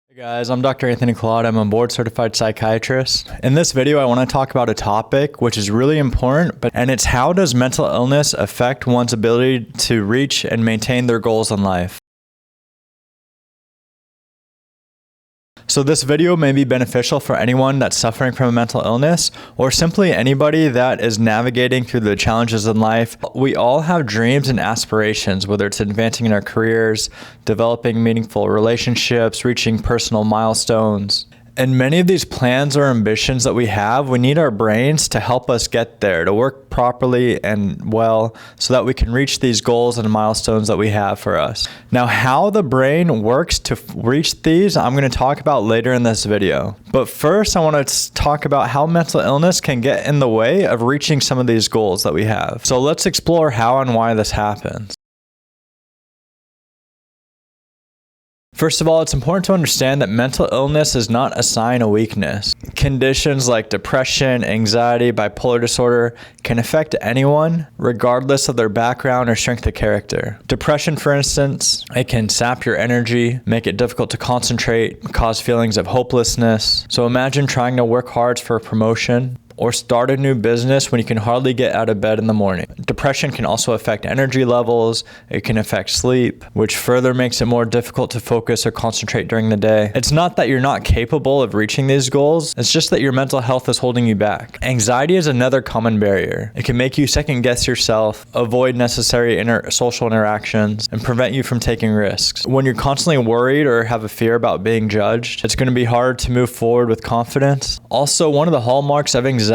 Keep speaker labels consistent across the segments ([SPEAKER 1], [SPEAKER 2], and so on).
[SPEAKER 1] Hey guys, I'm Dr. Anthony Claude. I'm a board certified psychiatrist. In this video, I want to talk about a topic which is really important, and it's how does mental illness affect one's ability to reach and maintain their goals in life? So this video may be beneficial for anyone that's suffering from a mental illness or simply anybody that is navigating through the challenges in life. We all have dreams and aspirations, whether it's advancing in our careers, developing meaningful relationships, reaching personal milestones. And many of these plans or ambitions that we have, we need our brains to help us get there, to work properly and well so that we can reach these goals and milestones that we have for us. Now, how the brain works to reach these, I'm going to talk about later in this video. But first, I want to talk about how mental illness can get in the way of reaching some of these goals that we have. So let's explore how and why this happens. First of all, it's important to understand that mental illness is not a sign of weakness. Conditions like depression, anxiety, bipolar disorder can affect anyone regardless of their background or strength of character. Depression, for instance, it can sap your energy, make it difficult to concentrate, cause feelings of hopelessness. So imagine trying to work hard for a promotion or start a new business when you can hardly get out of bed in the morning. Depression can also affect energy levels. It can affect sleep, which further makes it more difficult to focus or concentrate during the day. It's not that you're not capable of reaching these goals. It's just that your mental health is holding you back. Anxiety is another common barrier. It can make you second guess yourself, avoid necessary social interactions, and prevent you from taking risks. When you're constantly worried or have a fear about being judged, it's going to be hard to move forward with confidence. Also, one of the hallmarks of anxiety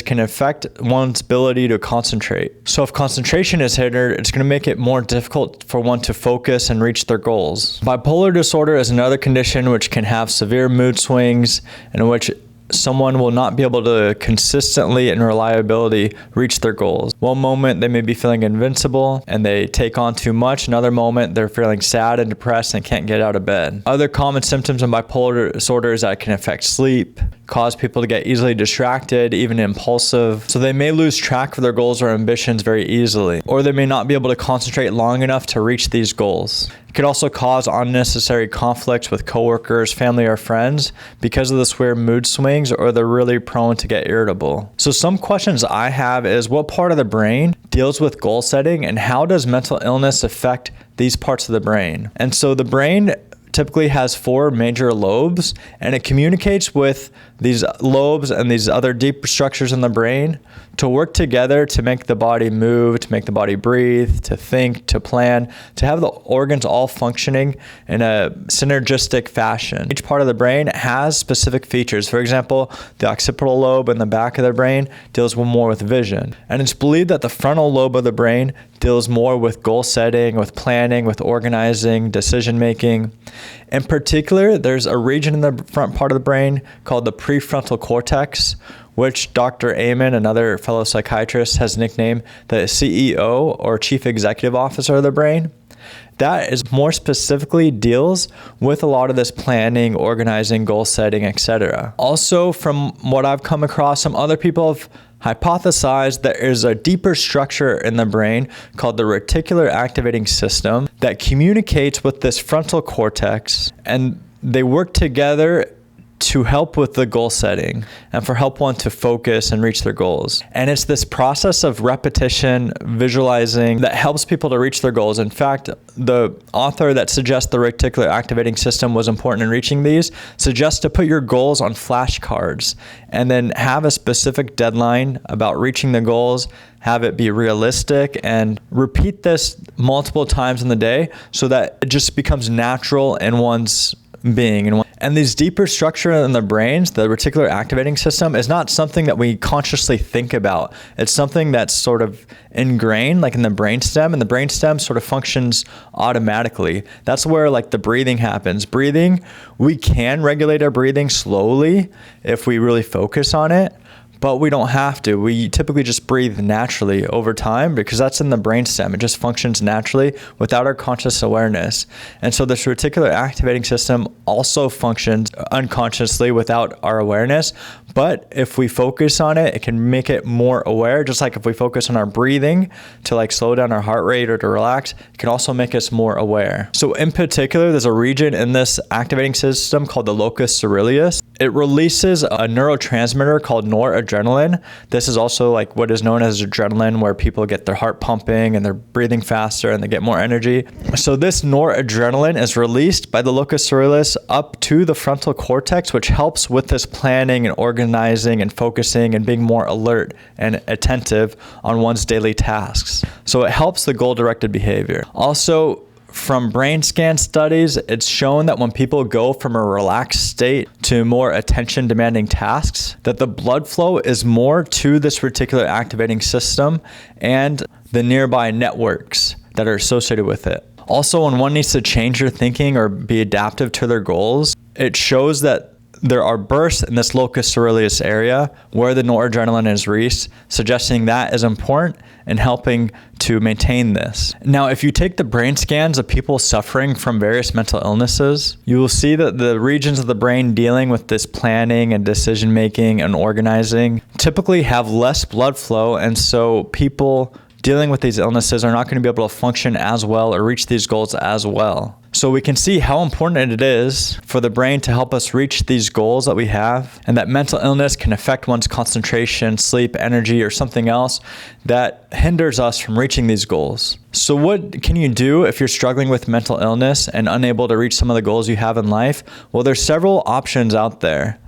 [SPEAKER 1] can affect one's ability to concentrate. So if concentration is hindered, it's going to make it more difficult for one to focus and reach their goals. Bipolar disorder is another condition which can have severe mood swings in which someone will not be able to consistently and reliably reach their goals. One moment they may be feeling invincible and they take on too much. Another moment they're feeling sad and depressed and can't get out of bed. Other common symptoms of bipolar disorder is that it can affect sleep, cause people to get easily distracted, even impulsive. So they may lose track of their goals or ambitions very easily, or they may not be able to concentrate long enough to reach these goals. It could also cause unnecessary conflicts with coworkers, family, or friends because of this weird mood swings, or they're really prone to get irritable. So some questions I have is, what part of the brain deals with goal setting, and how does mental illness affect these parts of the brain? And so the brain typically has 4 major lobes, and it communicates with these lobes and these other deep structures in the brain to work together to make the body move, to make the body breathe, to think, to plan, to have the organs all functioning in a synergistic fashion. Each part of the brain has specific features. For example, the occipital lobe in the back of the brain deals more with vision. And it's believed that the frontal lobe of the brain deals more with goal setting, with planning, with organizing, decision making. In particular, there's a region in the front part of the brain called the prefrontal cortex, which Dr. Amen, another fellow psychiatrist, has nicknamed the CEO or Chief Executive Officer of the brain. That is more specifically deals with a lot of this planning, organizing, goal setting, etc. Also, from what I've come across, some other people have hypothesized there is a deeper structure in the brain called the reticular activating system that communicates with this frontal cortex, and they work together to help with the goal setting and for help one to focus and reach their goals. And it's this process of repetition, visualizing, that helps people to reach their goals. In fact, the author that suggests the reticular activating system was important in reaching these suggests to put your goals on flashcards and then have a specific deadline about reaching the goals, have it be realistic, and repeat this multiple times in the day so that it just becomes natural in one's being. And these deeper structure in the brains, the reticular activating system, is not something that we consciously think about. It's something that's sort of ingrained, like in the brainstem, and the brainstem sort of functions automatically. That's where like the breathing happens. Breathing, we can regulate our breathing slowly if we really focus on it, but we don't have to. We typically just breathe naturally over time because that's in the brainstem. It just functions naturally without our conscious awareness. And so this reticular activating system also functions unconsciously without our awareness, But if we focus on it, it can make it more aware. Just like if we focus on our breathing to like slow down our heart rate or to relax, it can also make us more aware. So in particular, there's a region in this activating system called the locus coeruleus. It releases a neurotransmitter called noradrenaline. This is also like what is known as adrenaline, where people get their heart pumping and they're breathing faster and they get more energy. So this noradrenaline is released by the locus coeruleus up to the frontal cortex, which helps with this planning and organizing and focusing and being more alert and attentive on one's daily tasks. So it helps the goal-directed behavior. Also, from brain scan studies, it's shown that when people go from a relaxed state to more attention demanding tasks, that the blood flow is more to this particular activating system and the nearby networks that are associated with it. Also, when one needs to change their thinking or be adaptive to their goals, it shows that there are bursts in this locus coeruleus area where the noradrenaline is released, suggesting that is important in helping to maintain this. Now, if you take the brain scans of people suffering from various mental illnesses, you will see that the regions of the brain dealing with this planning and decision making and organizing typically have less blood flow, and so people dealing with these illnesses are not going to be able to function as well or reach these goals as well. So we can see how important it is for the brain to help us reach these goals that we have, and that mental illness can affect one's concentration, sleep, energy, or something else that hinders us from reaching these goals. So what can you do if you're struggling with mental illness and unable to reach some of the goals you have in life? Well, there's several options out there.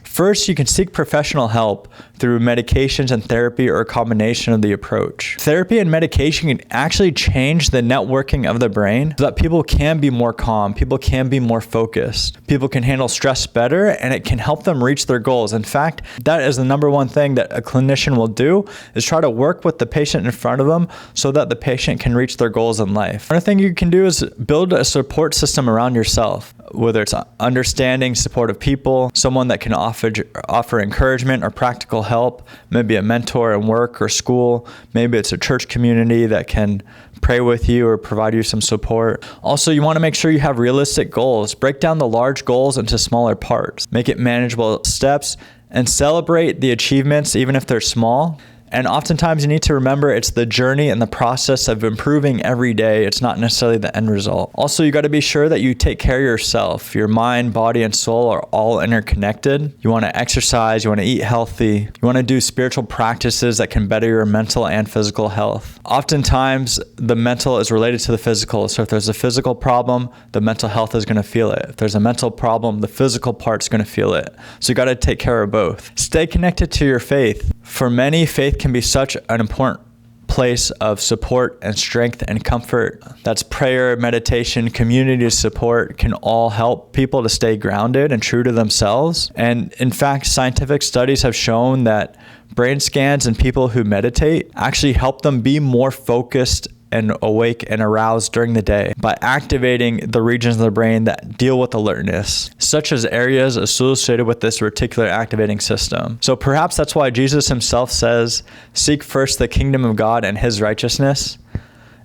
[SPEAKER 1] First, you can seek professional help through medications and therapy or a combination of the approach. Therapy and medication can actually change the networking of the brain so that people can be more calm, people can be more focused, people can handle stress better, and it can help them reach their goals. In fact, that is the number one thing that a clinician will do, is try to work with the patient in front of them so that the patient can reach their goals in life. Another thing you can do is build a support system around yourself, whether it's understanding, supportive people, someone that can offer encouragement or practical help, maybe a mentor in work or school, maybe it's a church community that can pray with you or provide you some support. Also, you want to make sure you have realistic goals. Break down the large goals into smaller parts. Make it manageable steps and celebrate the achievements even if they're small. And oftentimes you need to remember it's the journey and the process of improving every day. It's not necessarily the end result. Also, you got to be sure that you take care of yourself. Your mind, body, and soul are all interconnected. You want to exercise, you want to eat healthy, you want to do spiritual practices that can better your mental and physical health. Oftentimes, the mental is related to the physical. So if there's a physical problem, the mental health is going to feel it. If there's a mental problem, the physical part's going to feel it. So you got to take care of both. Stay connected to your faith. For many, faith can be such an important place of support and strength and comfort. That's prayer, meditation, community support can all help people to stay grounded and true to themselves. And in fact, scientific studies have shown that brain scans in people who meditate actually help them be more focused and awake and aroused during the day by activating the regions of the brain that deal with alertness, such as areas associated with this reticular activating system. So perhaps that's why Jesus himself says, "Seek first the kingdom of God and his righteousness,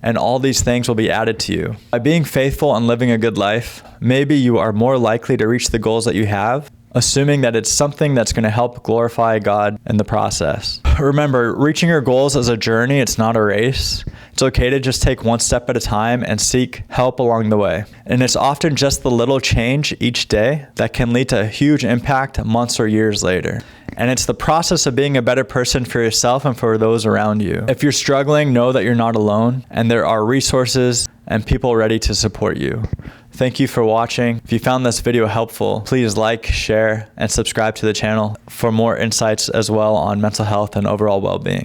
[SPEAKER 1] and all these things will be added to you." By being faithful and living a good life, maybe you are more likely to reach the goals that you have, assuming that it's something that's going to help glorify God in the process. Remember, reaching your goals is a journey, it's not a race. It's okay to just take one step at a time and seek help along the way. And it's often just the little change each day that can lead to a huge impact months or years later. And it's the process of being a better person for yourself and for those around you. If you're struggling, know that you're not alone, and there are resources and people ready to support you. Thank you for watching. If you found this video helpful, please like, share, and subscribe to the channel for more insights as well on mental health and overall well-being.